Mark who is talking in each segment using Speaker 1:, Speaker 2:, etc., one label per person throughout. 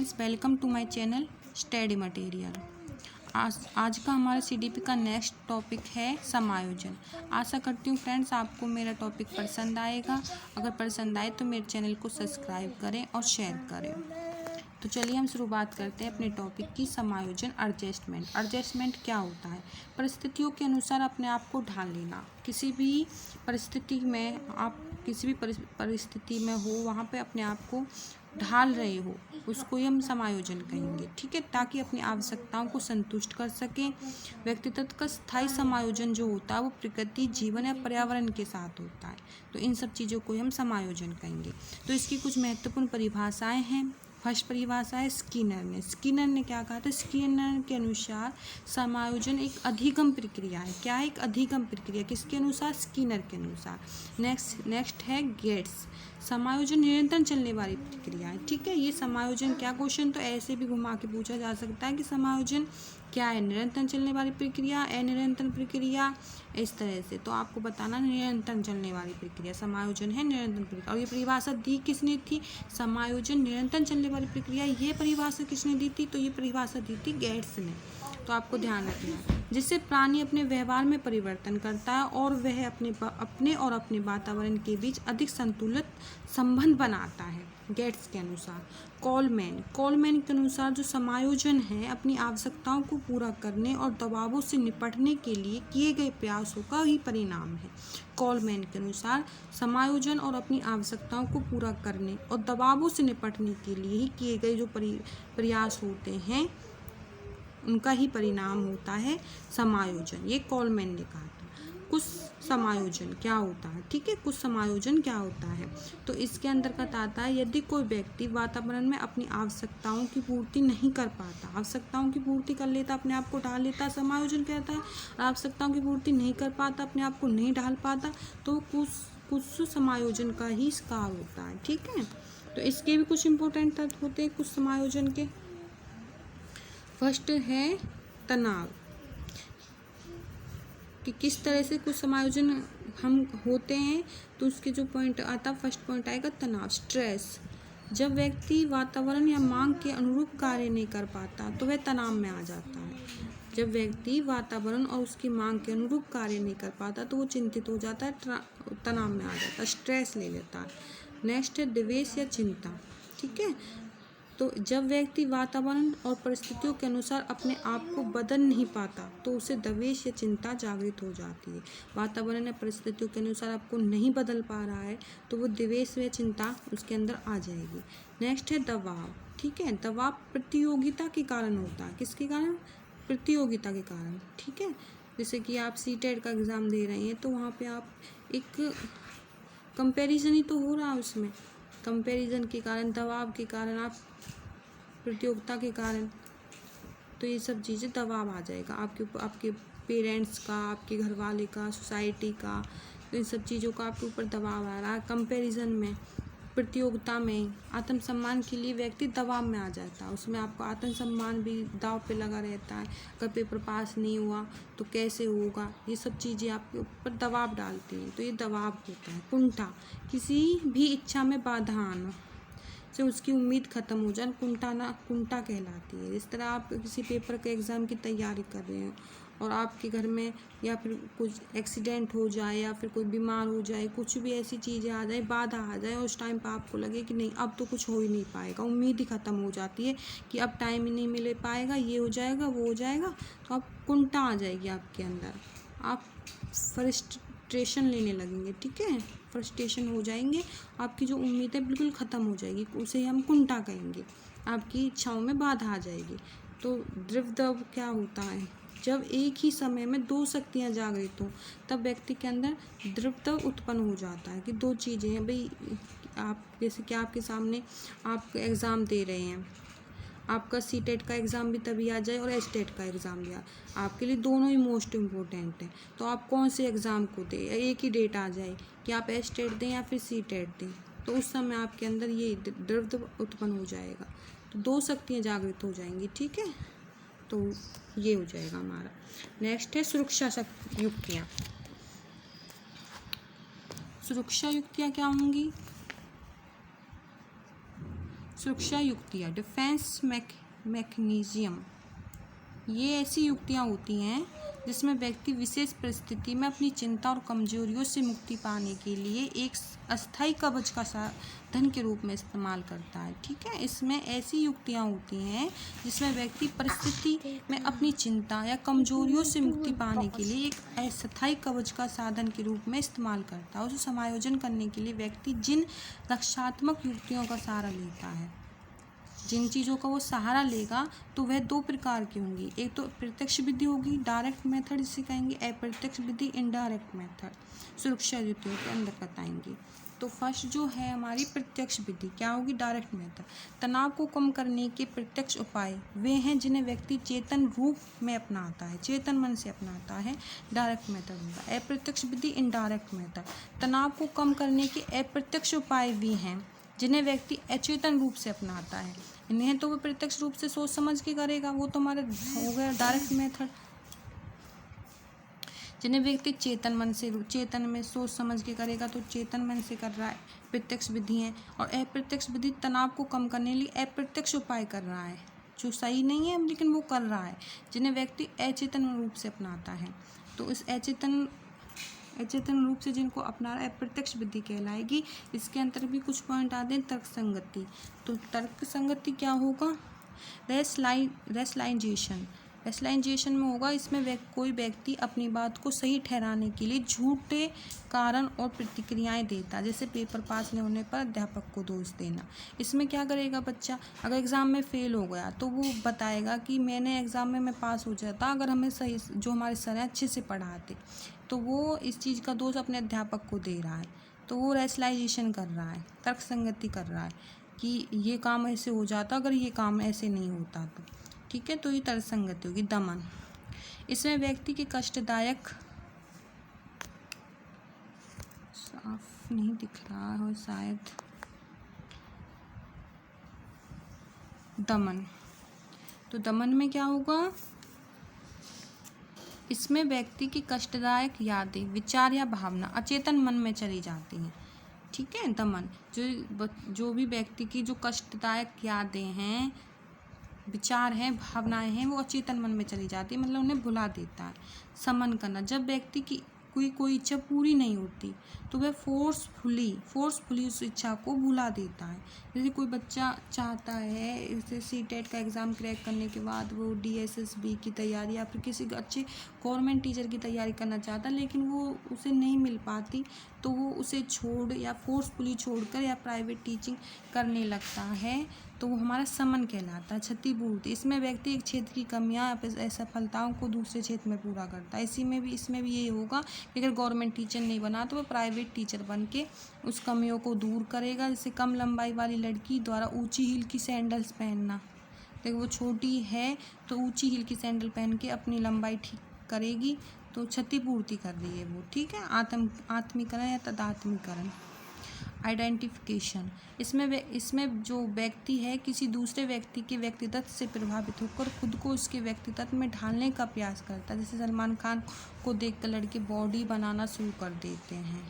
Speaker 1: Friends, welcome to my channel study material. आज का हमारा सीडीपी का नेक्स्ट टॉपिक है समायोजन। आशा करती हूँ फ्रेंड्स आपको मेरा टॉपिक पसंद आएगा। अगर पसंद आए तो मेरे चैनल को सब्सक्राइब करें और शेयर करें। तो चलिए हम शुरुआत करते हैं अपने टॉपिक की। समायोजन एडजस्टमेंट। एडजस्टमेंट क्या होता है? परिस्थितियों के अनुसार अपने आप को ढाल लेना। किसी भी परिस्थिति में आप किसी भी परिस्थिति में हो, वहाँ पे अपने आप को ढाल रहे हो, उसको ही हम समायोजन कहेंगे। ठीक है, ताकि अपनी आवश्यकताओं को संतुष्ट कर सकें। व्यक्तित्व का स्थायी समायोजन जो होता है वो प्रकृति, जीवन या पर्यावरण के साथ होता है। तो इन सब चीज़ों को हम समायोजन कहेंगे। तो इसकी कुछ महत्वपूर्ण परिभाषाएं हैं। फर्स्ट परिभाषा है स्किनर ने क्या कहा था? स्किनर के अनुसार समायोजन एक अधिगम प्रक्रिया है। क्या है? एक अधिगम प्रक्रिया। किसके अनुसार? स्किनर के अनुसार। नेक्स्ट है गेट्स। समायोजन निरंतर चलने वाली प्रक्रिया है। ठीक है, ये समायोजन क्या, क्वेश्चन तो ऐसे भी घुमा के पूछा जा सकता है कि समायोजन क्या है? निरंतर चलने वाली प्रक्रिया, अनिरंतर प्रक्रिया, इस तरह से। तो आपको बताना निरंतर चलने वाली प्रक्रिया समायोजन है, निरंतर प्रक्रिया। और ये परिभाषा दी किसने थी? समायोजन निरंतर चलने वाली प्रक्रिया, ये परिभाषा किसने दी थी? तो ये परिभाषा दी थी गेट्स ने। तो आपको ध्यान रखना है। जिससे प्राणी अपने व्यवहार में परिवर्तन करता है और वह अपने वातावरण के बीच अधिक संतुलित संबंध बनाता है, गेट्स के अनुसार। कॉलमैन के अनुसार जो समायोजन है अपनी आवश्यकताओं को पूरा करने और दबावों से निपटने के लिए किए गए प्रयासों का ही परिणाम है। कॉलमैन के अनुसार समायोजन और अपनी आवश्यकताओं को पूरा करने और दबावों से निपटने के लिए ही किए गए जो प्रयास होते हैं, उनका ही परिणाम होता है समायोजन। ये कॉलमैन ने कहा था। कुछ समायोजन क्या होता है? ठीक है, कुछ समायोजन क्या होता है? तो इसके अंतर्गत आता है, यदि कोई व्यक्ति वातावरण में अपनी आवश्यकताओं की पूर्ति नहीं कर पाता, आवश्यकताओं की पूर्ति कर लेता, अपने आप को ढाल लेता, समायोजन कहता है। आवश्यकताओं की पूर्ति नहीं कर पाता, अपने आप को नहीं ढाल पाता, तो कुछ समायोजन का ही शिकार होता है। ठीक है, तो इसके भी कुछ इंपॉर्टेंट तत्व होते हैं कुछ समायोजन के। फर्स्ट है तनाव, कि किस तरह से कुछ समायोजन हम होते हैं। तो उसके जो पॉइंट आता, फर्स्ट पॉइंट आएगा तनाव, स्ट्रेस। जब व्यक्ति वातावरण या मांग के अनुरूप कार्य नहीं कर पाता तो वह तनाव में आ जाता है। जब व्यक्ति वातावरण और उसकी मांग के अनुरूप कार्य नहीं कर पाता तो वो चिंतित हो जाता है, तनाव में आ जाता है, स्ट्रेस ले लेता है। नेक्स्ट है द्वेष या चिंता। ठीक है, तो जब व्यक्ति वातावरण और परिस्थितियों के अनुसार अपने आप को बदल नहीं पाता तो उसे द्वेष या चिंता जागृत हो जाती है। वातावरण या परिस्थितियों के अनुसार आपको नहीं बदल पा रहा है तो वो द्वेष या चिंता उसके अंदर आ जाएगी। नेक्स्ट है दबाव। ठीक है, दबाव प्रतियोगिता के कारण होता है। किसके कारण? प्रतियोगिता के कारण। ठीक है, जैसे कि आप सीटेट का एग्ज़ाम दे रहे हैं तो वहाँ पे आप एक कंपैरिजन ही तो हो रहा है, उसमें कंपैरिजन के कारण, दबाव के कारण, आप प्रतियोगिता के कारण, तो ये सब चीज़ें दबाव आ जाएगा आपके ऊपर, आपके पेरेंट्स का, आपके घर वाले का, सोसाइटी का, तो इन सब चीज़ों का आपके ऊपर दबाव आ रहा है। कंपैरिजन में, प्रतियोगिता में, आत्मसम्मान के लिए व्यक्ति दबाव में आ जाता है। उसमें आपका आत्मसम्मान भी दांव पे लगा रहता है। अगर पेपर पास नहीं हुआ तो कैसे होगा, ये सब चीज़ें आपके ऊपर दबाव डालती हैं। तो ये दबाव होता है। कुंठा, किसी भी इच्छा में बाधा आना से उसकी उम्मीद ख़त्म हो जाए, कुंठा कहलाती है। इस तरह आप किसी पेपर के एग्ज़ाम की तैयारी कर रहे हो और आपके घर में या फिर कुछ एक्सीडेंट हो जाए या फिर कोई बीमार हो जाए, कुछ भी ऐसी चीज़ें आ जाए, बाधा आ जाए और उस टाइम पर आपको लगे कि नहीं अब तो कुछ हो ही नहीं पाएगा, उम्मीद ही ख़त्म हो जाती है कि अब टाइम ही नहीं मिल पाएगा, ये हो जाएगा, वो हो जाएगा, तो आप कुंठा आ जाएगी आपके अंदर, आप फ्रस्ट्रेशन लेने लगेंगे। ठीक है, फ्रस्ट्रेशन हो जाएंगे, आपकी जो उम्मीद है बिल्कुल ख़त्म हो जाएगी, उसे हम कुंठा कहेंगे। आपकी इच्छाओं में बाधा आ जाएगी। तो द्विविध क्या होता है? जब एक ही समय में दो शक्तियाँ जागृत हों तब व्यक्ति के अंदर द्विविध उत्पन्न हो जाता है कि दो चीज़ें हैं भाई। आप जैसे कि आपके सामने आप एग्ज़ाम दे रहे हैं, आपका सीटेट का एग्ज़ाम भी तभी आ जाए और एस्टेट का एग्ज़ाम भी आपके लिए दोनों ही मोस्ट इम्पोर्टेंट हैं। तो आप कौन से एग्ज़ाम को दें, एक ही डेट आ जाए कि आप एस्टेट दें या फिर सीटेट दें, तो उस समय आपके अंदर ये द्विविध उत्पन्न हो जाएगा। तो दो शक्तियाँ जागृत हो जाएंगी। ठीक है, तो ये हो जाएगा हमारा। नेक्स्ट है सुरक्षा युक्तियाँ। सुरक्षा युक्तियाँ क्या होंगी? सुरक्षा युक्तियाँ, डिफेंस मैकेनिज्म, ये ऐसी युक्तियाँ होती हैं जिसमें व्यक्ति विशेष परिस्थिति में अपनी चिंता और कमजोरियों से मुक्ति पाने के लिए एक अस्थायी कवच का साधन के रूप में इस्तेमाल करता है। ठीक है, इसमें ऐसी युक्तियाँ होती हैं जिसमें व्यक्ति परिस्थिति में अपनी चिंता या कमजोरियों से मुक्ति पाने के लिए एक अस्थायी कवच का साधन के रूप में इस्तेमाल करता है। उसे समायोजन करने के लिए व्यक्ति जिन रक्षात्मक युक्तियों का सहारा लेता है, जिन चीज़ों का वो सहारा लेगा, तो वह दो प्रकार की होंगी। एक तो प्रत्यक्ष विधि होगी, डायरेक्ट मेथड जिसे कहेंगे, अप्रत्यक्ष विधि इनडायरेक्ट मेथड सुरक्षा युक्तियों के अंतर्गत आएंगी। तो फर्स्ट जो है हमारी प्रत्यक्ष विधि, क्या होगी? Direct method. तनाव को कम करने के प्रत्यक्ष उपाय वे हैं जिन्हें व्यक्ति चेतन रूप में अपनाता है, चेतन मन से अपनाता है, डायरेक्ट मेथड होगा। अप्रत्यक्ष विधि इनडायरेक्ट मेथड, तनाव को कम करने के अप्रत्यक्ष उपाय भी हैं जिन्हें व्यक्ति अचेतन रूप से अपनाता है। इन्हें तो वो प्रत्यक्ष रूप से सोच समझ के करेगा, वो तो हमारा हो गया डायरेक्ट मेथड। जिन्हें व्यक्ति चेतन में सोच समझ के करेगा, तो चेतन मन से कर रहा है, प्रत्यक्ष विधि है। और अप्रत्यक्ष विधि तनाव को कम करने के लिए अप्रत्यक्ष उपाय कर रहा है, जो सही नहीं है लेकिन वो कर रहा है, जिन्हें व्यक्ति अचेतन रूप से अपनाता है। तो इस अचेतन रूप से जिनको अपना रहा है अप्रत्यक्ष विधि कहलाएगी। इसके अंतर भी कुछ पॉइंट आते हैं। तर्क संगति, तो तर्क संगति क्या होगा? रेशनलाइजेशन में होगा। इसमें कोई व्यक्ति अपनी बात को सही ठहराने के लिए झूठे कारण और प्रतिक्रियाएं देता है, जैसे पेपर पास नहीं होने पर अध्यापक को दोष देना। इसमें क्या करेगा बच्चा? अगर एग्ज़ाम में फेल हो गया तो वो बताएगा कि मैंने एग्ज़ाम में मैं पास हो जाता अगर हमें सही, जो हमारे सर हैं अच्छे से पढ़ाते। तो वो इस चीज़ का दोष अपने अध्यापक को दे रहा है, तो वो रेशनलाइजेशन कर रहा है, तर्क संगति कर रहा है कि ये काम ऐसे हो जाता अगर ये काम ऐसे नहीं होता तो। ठीक है, तो ये तर्क संगति होगी। दमन, इसमें व्यक्ति के कष्टदायक, साफ नहीं दिख रहा है शायद, दमन, तो दमन में क्या होगा? इसमें व्यक्ति की कष्टदायक यादें, विचार या भावना अचेतन मन में चली जाती हैं। ठीक है, दमन जो भी व्यक्ति की जो कष्टदायक यादें हैं, विचार हैं, भावनाएं हैं, वो अचेतन मन में चली जाती है, मतलब उन्हें भुला देता है। समन करना, जब व्यक्ति की कोई इच्छा पूरी नहीं होती तो वह फोर्सफुली उस इच्छा को भुला देता है। जैसे कोई बच्चा चाहता है, जैसे सीटेट का एग्ज़ाम क्रैक करने के बाद वो DSSB की तैयारी या फिर किसी अच्छे गवर्नमेंट टीचर की तैयारी करना चाहता है, लेकिन वो उसे नहीं मिल पाती, तो वो उसे छोड़ या फोर्सफुली छोड़कर या प्राइवेट टीचिंग करने लगता है, तो वो हमारा समन कहलाता है। क्षतिपूर्ति, इसमें व्यक्ति एक क्षेत्र की कमियां या असफलताओं को दूसरे क्षेत्र में पूरा करता है। इसमें भी ये होगा कि अगर गवर्नमेंट टीचर नहीं बना तो वह प्राइवेट टीचर बन के उस कमियों को दूर करेगा। जैसे कम लंबाई वाली लड़की द्वारा ऊंची हील की सैंडल्स पहनना, देखो वो छोटी है तो ऊंची हील की सैंडल पहन के अपनी लंबाई ठीक करेगी, तो क्षतिपूर्ति कर रही है वो। ठीक है, आत्मीकरण या तदात्मीकरण। आइडेंटिफिकेशन, इसमें जो व्यक्ति है किसी दूसरे व्यक्ति के व्यक्तित्व से प्रभावित होकर खुद को उसके व्यक्तित्व में ढालने का प्रयास करता है। जैसे सलमान खान को देखकर लड़के बॉडी बनाना शुरू कर देते हैं।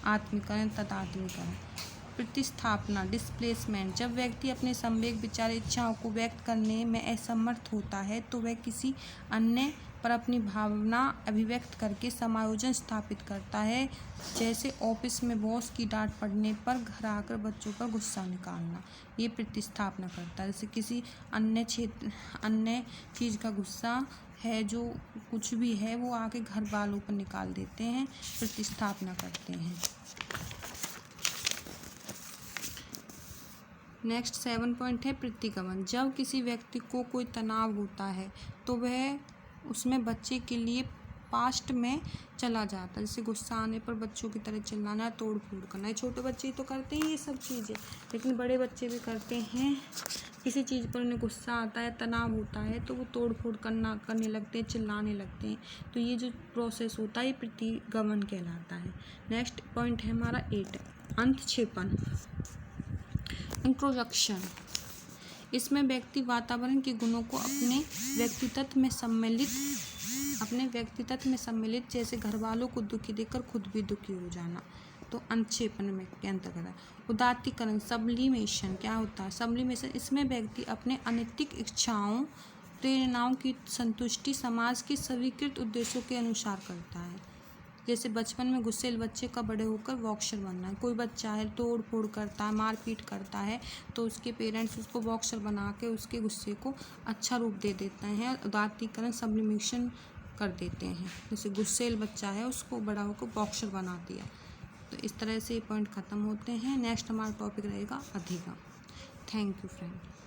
Speaker 1: आत्मीकरण, तदात्मीकरण। प्रतिस्थापना, डिस्प्लेसमेंट, जब व्यक्ति अपने संवेग, विचार, इच्छाओं को व्यक्त करने में असमर्थ होता है तो वह किसी अन्य पर अपनी भावना अभिव्यक्त करके समायोजन स्थापित करता है। जैसे ऑफिस में बॉस की डांट पड़ने पर घर आकर बच्चों पर गुस्सा निकालना, ये प्रतिस्थापना करता है। जैसे किसी अन्य चीज़ का गुस्सा है, जो कुछ भी है, वो आके घर वालों पर निकाल देते हैं, प्रतिस्थापना करते हैं। नेक्स्ट 7 पॉइंट है प्रतिगमन। जब किसी व्यक्ति को कोई तनाव होता है तो वह उसमें बच्चे के लिए पास्ट में चला जाता है। जैसे गुस्सा आने पर बच्चों की तरह चिल्लाना, तोड़ फोड़ करना। ये छोटे बच्चे तो करते हैं ये सब चीज़ें, लेकिन बड़े बच्चे भी करते हैं। किसी चीज़ पर उन्हें गुस्सा आता है, तनाव होता है, तो वो तोड़ फोड़ करने लगते हैं, चिल्लाने लगते हैं। तो ये जो प्रोसेस होता है ये प्रतिगमन कहलाता है। नेक्स्ट पॉइंट है हमारा 8, अंतक्षेपण, इंट्रोडक्शन। इसमें व्यक्ति वातावरण के गुणों को अपने व्यक्तित्व में सम्मिलित, जैसे घर वालों को दुखी देखकर खुद भी दुखी हो जाना। तो अनुक्षेपण में के अंतर्गत है। उदात्तीकरण सब्लिमेशन क्या होता है? सब्लिमेशन इसमें व्यक्ति अपने अनैतिक इच्छाओं प्रेरणाओं की संतुष्टि समाज के स्वीकृत उद्देश्यों के अनुसार करता है। जैसे बचपन में गुस्सैल बच्चे का बड़े होकर बॉक्सर बनना है। कोई बच्चा है तोड़ फोड़ करता है, मारपीट करता है, तो उसके पेरेंट्स उसको बॉक्सर बना के उसके गुस्से को अच्छा रूप दे देते हैं, उदात्तीकरण सब्लिमेशन कर देते हैं। जैसे गुस्सैल बच्चा है उसको बड़ा होकर बॉक्सर बना दिया। तो इस तरह से ये पॉइंट ख़त्म होते हैं। नेक्स्ट हमारा टॉपिक रहेगा अधिगम। Thank you friend.